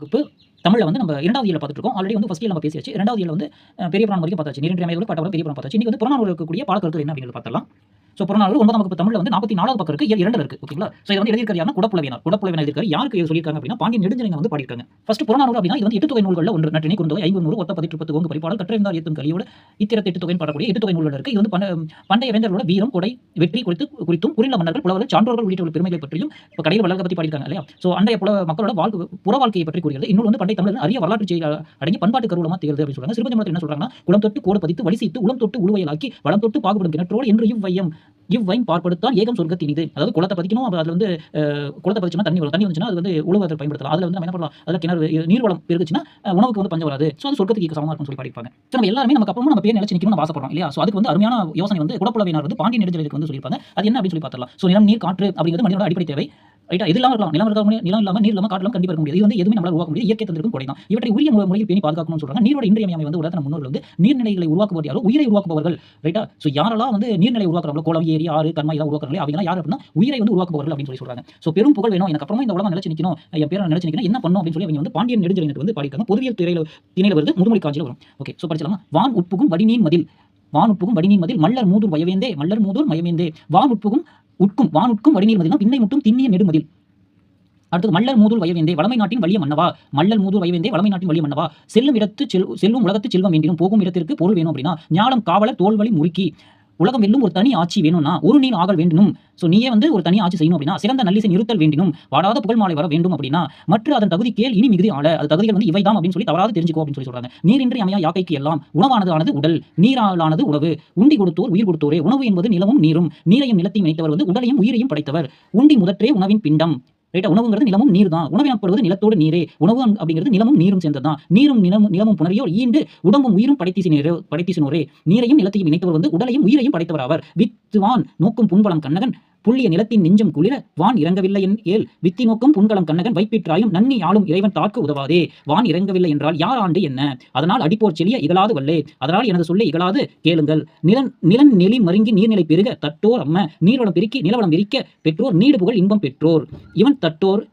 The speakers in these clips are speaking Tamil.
வகுப்பு தமிழ்ல வந்து நம்ம 2வது இயல்ல பார்த்துட்டு இருக்கோம். ஆல்ரெடி வந்து ஃபர்ஸ்ட் இயல் நம்ம பேசியாச்சு. 2வது இயல்ல வந்து பெரிய புராணம் வரைக்கும் பார்த்தாச்சு. நீரின்றி அமையாதொரு பட்டவரும் பெரிய புராணம் பார்த்தாச்சு. இன்னைக்கு வந்து புறநானூறுல இருக்கக்கூடிய பாடக்கருத்து என்ன அப்படிங்கிறத பார்த்துடலாம். புறநானூறு 9ஆம் வகுப்பு தமிழ்ல வந்து 44வது பக்கம் இருக்கு. இயல் 2ல இருக்கு. ஓகேங்களா? இத வந்து எழுதியிருக்காரு யாருன்னா குடப்புலவியனார். குடப்புலவியனார் எழுதியிருக்காரு. யாருக்கு சொல்லியிருக்காங்க அப்படின்னா பாண்டியன் நெடுஞ்செழியன் வந்து பாடியிருக்காங்க. ஃபர்ஸ்ட் புறநானூறு அப்படின்னா இது வந்து 8 தொகை நூல்கள்ல ஒன்று. நற்றிணை, குறுந்தொகை, ஐங்குறுநூறு, ஒத்த பதிற்று, பத்து ஓங்கு பரிபாடல், கற்றறிந்தார் ஏத்தும் கலியோட இத்திரத்து 8 தொகைன்னு பாடக்கூடிய 8 தொகை நூல்கள் இருக்கு. இது வந்து பண்டைய வேந்தர்களோட வீரம், கொடை, வெற்றி குறித்தும் புரிந்த மன்னர்கள், புலவர்கள், சான்றோர்கள் உள்ளிட்ட பெருமைகளை பற்றியும் இப்ப கடையில் வள்ளல்களை பத்தி பாடியிருக்காங்க இல்லையா? அன்றைய மக்களோட புற வாழ்க்கையை பற்றி கூறுகிறது. இன்னொரு வந்து பண்டைய தமிழர் அரிய வரலாற்று செய்தி அடங்கி பண்பாட்டு கருவூலமா திகழ்து அப்படின்னு சொல்றாங்க. சிறுபஞ்சமத்தில் என்ன சொல்றாங்கன்னா குளம் தொட்டு கோடு பதித்து வழி செய்து உளம் தொட்டு உழுவையலாக்கி வளம் தொட்டு பாகுபடும் கிணற்றோடு என்று இவ்வையும் பார்ப்படுத்தான் ஏகம் சொர்க்கத்தினிது. அதாவது குளத்தை பதிக்கணும். அதுல வந்து குளத்தை பதிச்சுனா தண்ணி வரும். தண்ணி வந்துச்சுன்னா அது வந்து உழுவதற்கு பயன்படுத்தலாம். அதுல வந்து நம்ம என்ன பண்ணலாம்? அதுல கிணறு நீர்வளம் பெருகுச்சுன்னா உணவுக்கு வந்து பஞ்சம் வராது. அது சொர்க்கத்துக்கு சமமா இருக்கும்னு சொல்லி பாடிப்பாங்க. நம்ம எல்லாருமே நமக்கு அப்புறமா நம்ம பேர் நிலைச்சு நிக்கணும்னு ஆசைப்படுறோம் இல்லையா? அதுக்கு வந்து அருமையான யோசனை வந்து குடப்புலவியனார் வந்து பாண்டியன் நெடுஞ்செழியனுக்கு வந்து சொல்லியிருப்பாங்க. அது என்ன அப்படின்னு சொல்லி பார்த்தரலாம். நிலம், நீர், காற்று அப்படிங்கிறது மனிதனோட அடிப்படை தேவை. ரைட்டா? இது இல்லாம இருக்கலாம். நிலம் இல்லாம நீர் இல்லாம காற்று இல்லாம கண்டிப்பா இருக்க முடியாது. இது வந்து எதுவுமே நம்மளால உருவாக்க முடியாது. இயற்கை தந்திருக்கும் கொடை தான். இவற்றை உரிய முறையில் பேணி பாதுகாக்கணும்னு சொல்றாங்க. நீரோட இன்றியமையாமை வந்து உலகத்தின் முன்னோர்கள் வந்து நீர்நிலைகளை உருவாக்குவது யாரோ உயிரை உருவாக்குபவர்கள். ரைட்டா? யாரெல்லாம் வந்து நீர்நிலை உருவாக்குறாங்களோ குளம், ஏரி, ஆறு, கண்மாய் எல்லாம் உருவாக்குறாங்களோ அவங்க யார் அப்படின்னா உயிரை வந்து உருவாக்குபவர்கள் அப்படின்னு சொல்றாங்க. பெரும் புகழ் வேணும் எனக்கு அப்புறமா இந்த உலகம் நிலைச்சு நிக்கணும், என் பேரை நிலைச்சு நிக்கணும், என்ன பண்ணும் அப்படின்னு சொல்லி அவங்க வந்து பாண்டியன் நெடுஞ்செழியனுக்கு வந்து பாடியிருக்காங்க. பொதுவியல் திணையில வருது, முதுமொழி காஞ்சியில வரும். ஓகே, படிச்சலாமா? வான் உட்புகும் வடிநீர் மதில் மல்லர் மூதூர் மயவேந்தே வான் உட்கும் வடிநீர் மதில்னா பின்னை முட்டும் திண்ணிய நெடுமதில். அடுத்தது மல்லர் மூதூர் வயவேந்தே வளமை நாட்டின் வலிய மன்னவா. மல்லர் மூதூர் வயவேந்தே வளமை நாட்டின் வலிய மன்னவா. செல்லும் உலகத்து செல்வம் வேண்டினும் போகும் இடத்திற்கு பொருள் வேணும் அப்படின்னா ஞானம் காவலர் தோல்வழி முறுக்கி உலகம் வெல்லும் ஒரு தனி ஆட்சி வேணும்னா ஒரு நீர் ஆகல் வேண்டினும். நீயே வந்து ஒரு தனி ஆட்சி செய்யணும் அப்படின்னா சிறந்த நல்லிசை நிறுத்தல் வேண்டினும் வாடாத புகழ் மாலை வர வேண்டும் அப்படின்னா மற்ற அதன் தகுதி கேள் இனி மிகுதி ஆள அது தகுதிகள் வந்து இவைதான் அப்படின்னு சொல்லி தவறாது தெரிஞ்சுக்கோ அப்படின்னு சொல்லி சொல்றாங்க. நீரின்றி அமையா யாக்கைக்கு எல்லாம் உணவானது உடல், நீராலானது உணவு, உண்டி கொடுத்தோர் உயிர் கொடுத்தோரே. உணவு என்பது நிலமும் நீரும், நீரையும் நிலத்தையும் இணைத்தவர் வந்து உடலையும் உயிரையும் படைத்தவர். உண்டி முதற்றே உணவின் பிண்டம். ரைட்டா? உணவுங்கிறது நிலமும் நீர் தான். உணவு எனப்படுவது நிலத்தோடு நீரே. உணவு அப்படிங்கிறது நிலமும் நீரும் சேர்ந்ததுதான். நீரும் நிலமும் புணரியோர் ஈண்டு உடம்பும் உயிரும் படைத்தீசினோரே. நீரையும் நிலத்தையும் இணைத்தவர் வந்து உடலையும் உயிரையும் படைத்தவர் ஆவர். வித்துவான் நோக்கும் புண்பலம் கண்ணகன் புள்ளிய நிலத்தின் நெஞ்சம் குளிர வான் இறங்கவில்லை ஏல் வித்தி நோக்கும் புண்கலம் கண்ணகன் வைப்பிற்றாயும் நன்னி ஆளும் இறைவன் தாக்கு உதவாதே. வான் இறங்கவில்லை என்றால் யார் ஆண்டு என்ன? அதனால் அடிப்போர் செலிய இகழாது வல்லே. அதனால் எனது சொல்லை இகழாது கேளுங்கள். நிலன் நெளி மருங்கி நீர்நிலை பெருக தட்டோர் அம்ம நீர்வளம் பெருக்கி நிலவளம் விரிக்க பெற்றோர் நீடு புகழ் இன்பம் பெற்றோர். இவன் தட்டோர்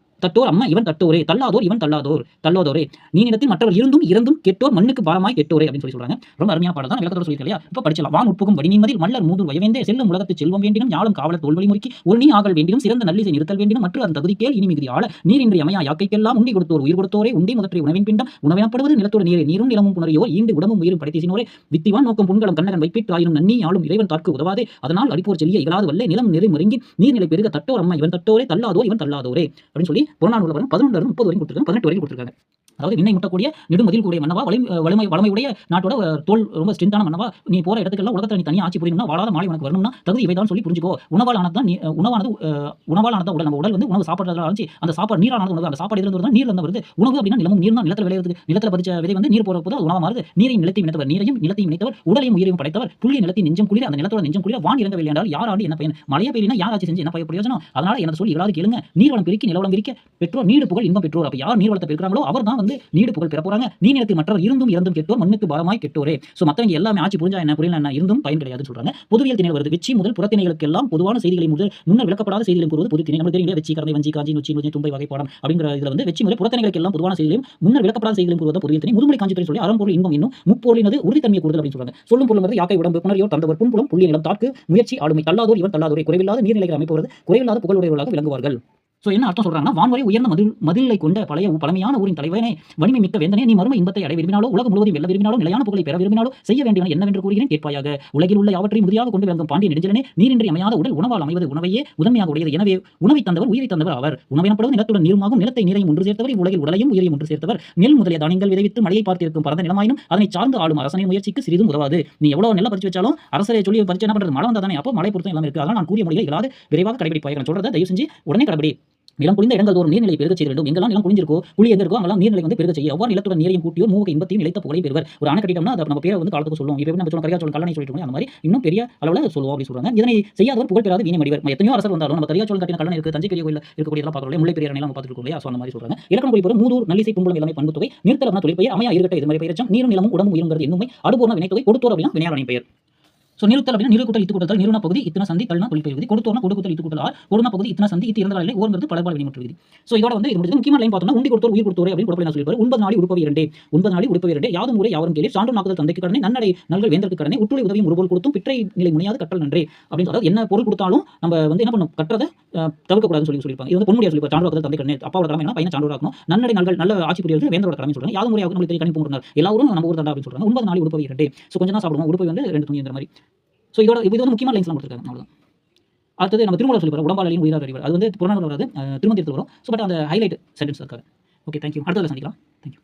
அம்மா இவன் தட்டோரே. தள்ளாதோர் இவன் தள்ளாதோரே. நீ நிலத்தில் மற்றவர் இருந்தும் இறந்தும் கெட்டோர் மண்ணுக்கு பாரமாய் கெட்டோரே அப்படின்னு சொல்றாங்க. ரொம்ப அருமையான பாடம் தான். விளக்கத்தோட சொல்லிருக்கேன் இல்லையா? இப்ப படிச்சலாம். வான் உட்புகும் வடிநீர் மதில் மல்லர் மூதூர் வயவேந்தே செல்லும் உலகத்து செல்வம் வேண்டினும் ஞாலம் காவலர் தோல்வழி முறுக்கி ஒரு நீ ஆகல் வேண்டினும் சிறந்த நல்லிசை நிறுத்தல் வேண்டினும் மற்ற அதன் தகுதி கேள் இனி மிகுதி ஆள நீரின்றி அமையா யாக்கைக்கெல்லாம் உண்டி கொடுத்தோர் உயிர் கொடுத்தோரே. உண்டி முதற்றை உணவின் பிண்டம் உணவெனப்படுவது நிலத்தோடு நீரே. நீரும் நிலமும் புணரியோர் ஈண்டு உடம்பும் உயிரும் படைத்தீசினோரே. வித்திவான் நோக்கும் புண்கலம் கண்ணகன் வைப்பிற்றாயினும் நன்னி ஆளும் இறைவன் தாக்கு உதவாதே. அதனால் அடிப்போர் செல்லிய இகழாது வல்லே. நிலம் நெறி மருங்கி நீர்நிலை பெருக தட்டோர் அம்மா இவன் தட்டோரே. தள்ளாதோர் இவன் தள்ளாதோரே அப்படின்னு சொல்லி புறநானூறுல 11 30 வரைக்கும் கொடுத்திருக்காங்க. 18 வரைக்கும் கொடுத்திருக்காங்க. அதாவது விண்ணை முட்டக்கூடிய நெடுமதில் கூடிய மன்னவா, வளமையுடைய நாட்டோட தோல் ரொம்ப ஸ்ட்ரென்த்தான மன்னவா, நீ போற இடத்துக்கெல்லாம் உலகத்துல நீ தனியா ஆட்சி புரியணும்னா வாழாத மாலை உனக்கு வரணும்னா தகுதி இவைதான் சொல்லி புரிஞ்சுக்கோ. உணவால் ஆனது உடல். நம்ம உடல் வந்து உணவு சாப்பிடுறதுல ஆரம்பிச்சு அந்த சாப்பாடு நீரானது உணவு. அந்த சாப்பாடு இருந்து நீர்ல இருந்து வருது. உணவு அப்படின்னா நிலமும் நீர் தான். நிலத்துல விளையிறது. நிலத்துல பதிச்ச விதை வந்து நீர் போற போது உணவா மாறுது. நீரையும் நிலத்தையும் இணைத்தவர். நீரையும் நிலத்தையும் இணைத்தவர் உடலையும் உயிரையும் படைத்தவர். புள்ளிய நிலத்தின் நெஞ்சம் குளிர அந்த நிலத்தோட நெஞ்சம் குளிர வான் இறங்கவில்லை என்றால் யார் ஆண்டு என்ன பயன்? மழையை பெய்யினா யார் ஆட்சி செஞ்சு என்ன பிரயோஜனம்? அதனால எனது சொல்லி இகழாது கேளுங்க. நீர்வளம் பெருக்கி நிலவளம் விரிக்க பெற்றோர் நீடு புகழ் இன்பம் பெற்றோர். அப்ப யார் நீர்வளத்தை பெருக்கிறாங்களோ அவர் தான் வந்து நீடு புகழ் பெற போறாங்க. நீ நிலத்தில் மற்றவர் இருந்தும் இறந்தும் கெட்டோர் மண்ணுக்கு பாரமாய் கெட்டோரே. மத்தவங்க எல்லாமே ஆட்சி புரிஞ்சா என்ன புரியல என்ன இருந்தும் பயன் கிடையாதுன்னு சொல்றாங்க. பொதுவியல் திணை வருது. வெச்சி முதல் புறத்திணைகளுக்கு எல்லாம் பொதுவான செய்திகளை முன்னர் விளக்கப்படாத செய்திகளை கூறுவது பொது திணை. நமக்கு தெரியும் வெச்சி கரந்தை வஞ்சி காஞ்சி நொச்சி தும்பை வகை பாடம் அப்படிங்கிற இதுல வந்து வெச்சி முதல் புறத்திணைகளுக்கு எல்லாம் பொதுவான செய்திகளையும் முன்னர் விளக்கப்படாத செய்திகளையும் கூறுவது பொதுவியல் திணை. முதுமொழி காஞ்சி சொல்லி அறம்பொருள் இன்பம் இன்னும் முப்பொருளினது உறுதித்தன்மையை கூறுதல் அப்படின்னு சொல்றாங்க. சொல்லும் பொருள் யாக்கை உடம்பு புணரியோர் தந்தவர் புண்புலம் புள்ளிய நிலம் தாக்கு முயற்சி ஆளுமை தள்ளாதோர் இவன் தள்ளாதோரே. குறைவில்லாத நீர்நிலைகள் அமைப்பவர்கள் குறைவில்லாத புகழுடையவர்களாக விளங்குவார்கள். என்ன அர்த்தம் சொல்றாங்கன்னா வான்வரை உயர்ந்த மதிலை கொண்ட பழமையான ஊரின் தலைவனே வலிமை மிக்க வேந்தனே நீ மறுமை இன்பத்தை அடைய விரும்பினாலோ உலகம் முழுவதும் வெல்ல விரும்பினாலோ நிலையான புகழை பெற விரும்பினாலோ செய்ய வேண்டியவன் என்னவென்று கூறுகிறேன் கேட்பாயாக. உலகில் உள்ள யாவற்றையும் முதியாக கொண்டு விளங்கும் பாண்டிய நெடுஞ்செழியனே நீரின்றி அமையாத உடல் உணவால் அமைவது உணவையே முதன்மையாக உடையது. எனவே உணவை தந்தவர் உயிரை தந்தவர் அவர். உணவெனப்படுவது நிலத்துடன் நீருமாகும். நிலத்தை நீரையும் ஒன்று சேர்த்தவர். உலகில் உடலையும் உயிரையும் ஒன்று சேர்த்தவர். நெல் முதலிய தானியங்கள் விதைவித்து மழையை பார்த்திருக்கும் பரந்த நிலமாயினும் அதனை சார்ந்து ஆளும் அரசனின் முயற்சிக்கு சிறிதும் உதவாது. நீ எவ்வளவு நெல்லை பறிச்சு வச்சாலும் அரசரை சொல்லி பறிச்சு என்ன பண்றது? மழை வந்தா தானே. அப்போ மழை பொருத்தம் எல்லாம் இருக்கு. அதனால் நான் கூறிய முறையை இல்லாத விரைவாக கடைபிடிப்பாய் சொல்றதை தயவு செஞ்சு உடனே கடைபிடி. நிலம் குளிந்த இடங்கள் தோறும் நீர்நிலை பெருக செய்ய வேண்டும். எங்கெல்லாம் நிலம் குளிஞ்சிருக்கோ குழி எங்க இருக்கோ அங்கெல்லாம் நீர்நிலை வந்து பெருக செய்ய எவ்வாறு நிலத்துடன் நீரையும் கூட்டியோ மூக இன்பத்தையும் நிலைத்த புகழை பெறுவர். ஒரு அணை கட்டிட்டோம்னா அதை நம்ம பேரை வந்து காலத்துக்கு சொல்லுவோம். இப்போ நம்ம கரியா சோழன் கல்லணை சொல்லிட்டு அந்த மாதிரி இன்னும் பெரிய அளவில் சொல்லுவோம் அப்படி சொல்றாங்க. இதனை செய்யாதவர் புகழ் பெறாத வீணை மடிவர். எத்தனையோ அரசர் வந்தாலும் நம்ம கரியா சோழன் கட்டின கல்லணை இருக்கு, தஞ்சை பெரிய கோயில் இருக்கக்கூடிய எல்லாம் பார்க்கறோம். முல்லை பெரியார் நிலம் பார்த்துட்டு இருக்கோம் இல்லையா? அந்த மாதிரி சொல்றாங்க. இலக்கணம் குறிப்பு மூதூர் நல்லிசை பும்புலம் எல்லாமே பண்பு தொகை நிறுத்தலம்னா தொழிற்பெயர் அமையா இருக்கட்ட இது மாதிரி பெயரச்சம் நீரும் நிலமும் உடம்பும் இருங்கிறது என்னுமை அடுபூர்ண வினைத்தொகை கொடுத்தோர் அப்படின்னா வினையார் பெயர். ஸோ நிறுத்தல் அப்படின்னா நிறு கூட்டல் இத்து கூட்டல் நிறுவன பகுதி இத்தனை சந்தி தள்ளினா தொழில் விதி கொடுத்தோம்னா கொடுத்தல் இத்து கூட்டல் கொடுனா பகுதி இத்தனை சந்தி இத்து இறந்த காலையில் ஓர்ங்கிறது பலபால் வினைமுற்று விதி. ஸோ இதோட வந்து இது முடிஞ்சது. முக்கியமான லைன் பார்த்தோம்னா உண்டி கொடுத்தோர் உயிர் கொடுத்தோரே அப்படின்னு கொடுப்பை நான் சொல்லியிருப்பாரு. 9 நாளி உடுப்பவை 2 9 நாளி உடுப்பவை 2 யாதும் ஊரே யாவரும் கேளீர் சான்று நாக்குதல் தந்தைக்கு கடனை நன்னடை நல்கள் வேந்தருக்கு கடனை உற்றுளை உதவியும் ஒருபோல் கொடுத்தும் பிற்றை நிலை முனியாது கட்டல் நன்றே அப்படின்னு சொல்றது. என்ன பொருள் கொடுத்தாலும் நம்ம வந்து என்ன பண்ணும் கற்றதை தவிர்க்கக்கூடாதுன்னு சொல்லியிருப்பாங்க. இது வந்து பொன்முடியா சொல்லியிருப்பார். சான்று வாக்குதல் தந்தை கடனை அப்பாவோட கடமை என்ன பையனை சான்று ஆக்கணும் நன்னடை நல்கள் நல்ல ஆட்சி புரியாது வேந்தரோட கடமை சொல்றாங்க. யாதும் ஊரே நம்மளுக்கு கணிப்பு போடுறாங்க எல்லாரும் நம்ம ஊர் தாண்டா அப்படின்னு சொல்றாங்க. 9 நாளி உடுப்பவை 2 ஸோ கொஞ்சம் தான் சாப்பிடுவோம் உடுப்பை வந்து 2 துணிங்கிற மாதிரி. ஸோ இதோட இது வந்து முக்கியமான லைன்ஸ்லாம் கொடுத்துருக்காங்க. அவ்வளோதான். அடுத்தது நம்ம திருமூலர் சொல்லிப்பார் உடம்பாளையும் உயிரார் அறிவார் அது வந்து புறநானூறு வராது திருமந்திரத்தில் வரும். ஸோ பட் அந்த ஹைலைட் சென்டென்ஸ் இருக்காது. Okay thank you. அடுத்ததில் சந்திக்கலாம். தேங்க்யூ.